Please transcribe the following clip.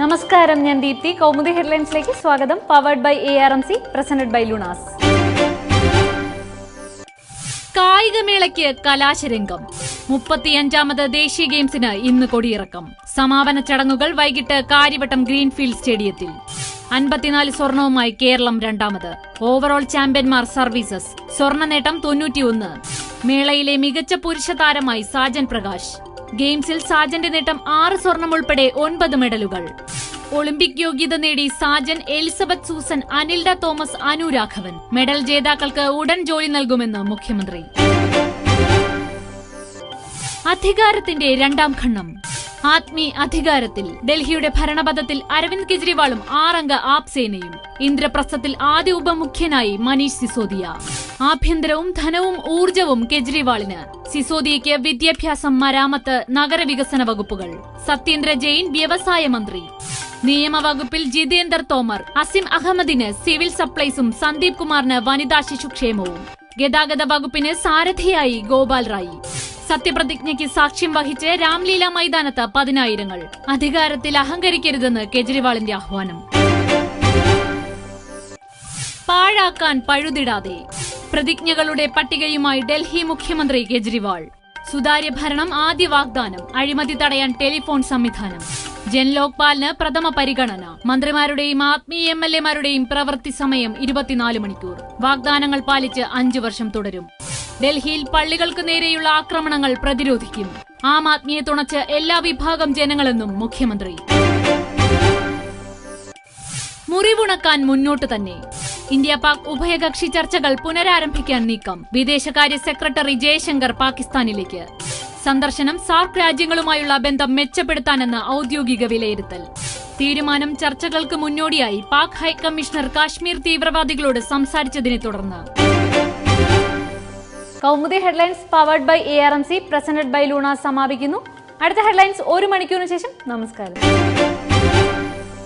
നമസ്കാരം, ഞാൻ ദീപ്തി. കൗമുദി ഹെഡ്ലൈൻസിലേക്ക് സ്വാഗതം. Powered by ARMC, presented by Lunas. കായികമേളയ്ക്ക് കലാശരംഗം. 35ാമത് ദേശീയ ഗെയിംസിന് ഇന്ന് കൊടിയിറക്കം. സമാപന ചടങ്ങുകൾ വൈകിട്ട് കാര്യവട്ടം ഗ്രീൻഫീൽഡ് സ്റ്റേഡിയത്തിൽ. 54 സ്വർണവുമായി കേരളം രണ്ടാമത്. ഓവറോൾ ചാമ്പ്യന്മാർ സർവീസസ്. സ്വർണ്ണ നേട്ടം 91. മേളയിലെ മികച്ച പുരുഷ താരമായി സാജൻ പ്രകാശ്. ഗെയിംസിൽ സാജന്റെ നേട്ടം 6 സ്വർണം ഉൾപ്പെടെ 9 മെഡലുകൾ. ഒളിമ്പിക് യോഗ്യത നേടി സാജൻ, എലിസബത്ത് സൂസൻ, അനിൽഡ തോമസ്, അനുരാഘവൻ. മെഡൽ ജേതാക്കൾക്ക് ഉടൻ ജോലി നൽകുമെന്ന് മുഖ്യമന്ത്രി. അധികാരത്തിന്റെ രണ്ടാം ഖണ്ഡം. ആത്മി അധികാരത്തിൽ. ഡൽഹിയുടെ ഭരണപഥത്തിൽ അരവിന്ദ് കെജ്രിവാളും 6 അംഗ ആപ് സേനയും. ഇന്ദ്രപ്രസ്ഥത്തിൽ ആദ്യ ഉപമുഖ്യനായി മനീഷ് സിസോദിയ. ആഭ്യന്തരവും ധനവും ഊർജവും കെജ്രിവാളിന്. സിസോദിയയ്ക്ക് വിദ്യാഭ്യാസം, മരാമത്ത്, നഗരവികസന വകുപ്പുകൾ. സത്യേന്ദ്ര ജെയിൻ വ്യവസായ മന്ത്രി. നിയമവകുപ്പിൽ ജിതേന്ദർ തോമർ. അസിം അഹമ്മദിന് സിവിൽ സപ്ലൈസും സന്ദീപ് കുമാറിന് വനിതാ ശിശുക്ഷേമവും. ഗതാഗത വകുപ്പിന് സാരഥിയായി ഗോപാൽ റായി. സത്യപ്രതിജ്ഞയ്ക്ക് സാക്ഷ്യം വഹിച്ച് രാംലീല മൈതാനത്ത് 10,000. അധികാരത്തിൽ അഹങ്കരിക്കരുതെന്ന് കെജ്രിവാളിന്റെ ആഹ്വാനം. പാഴാക്കാൻ പഴുതിടാതെ. പ്രതിജ്ഞകളുടെ പട്ടികയുമായി ഡൽഹി മുഖ്യമന്ത്രി കെജ്രിവാൾ. സുതാര്യ ഭരണം ആദ്യ വാഗ്ദാനം. അഴിമതി തടയാൻ ടെലിഫോൺ സംവിധാനം. ജൻലോക്പാലിന് പ്രഥമ പരിഗണന. മന്ത്രിമാരുടെയും ആത്മീയ MLA-മാരുടെയും പ്രവൃത്തി സമയം 24 മണിക്കൂർ. വാഗ്ദാനങ്ങൾ പാലിച്ച് 5 വർഷം തുടരും. ഡൽഹിയിൽ പള്ളികൾക്ക് നേരെയുള്ള ആക്രമണങ്ങൾ പ്രതിരോധിക്കും. ആം ആദ്മിയെ തുണച്ച് എല്ലാ വിഭാഗം ജനങ്ങളെന്നും മുഖ്യമന്ത്രി. മുറിവുണക്കാൻ മുന്നോട്ട് തന്നെ. ഇന്ത്യ പാക് ഉഭയകക്ഷി ചർച്ചകൾ പുനരാരംഭിക്കാൻ നീക്കം. വിദേശകാര്യ സെക്രട്ടറി ജയശങ്കർ പാകിസ്ഥാനിലേക്ക്. സന്ദർശനം സാർക്ക് രാജ്യങ്ങളുമായുള്ള ബന്ധം മെച്ചപ്പെടുത്താനെന്ന് ഔദ്യോഗിക വിലയിരുത്തൽ. തീരുമാനം ചർച്ചകൾക്ക് മുന്നോടിയായി പാക് ഹൈക്കമ്മീഷണർ കാശ്മീർ തീവ്രവാദികളോട് സംസാരിച്ചതിനെ തുടർന്ന്. Kaumudi headlines powered by ARMC, presented by Lunas സമാപിക്കുന്നു. അടുത്ത ഹെഡ്ലൈൻസ് 1 മണിക്കൂറിന് ശേഷം. നമസ്കാരം.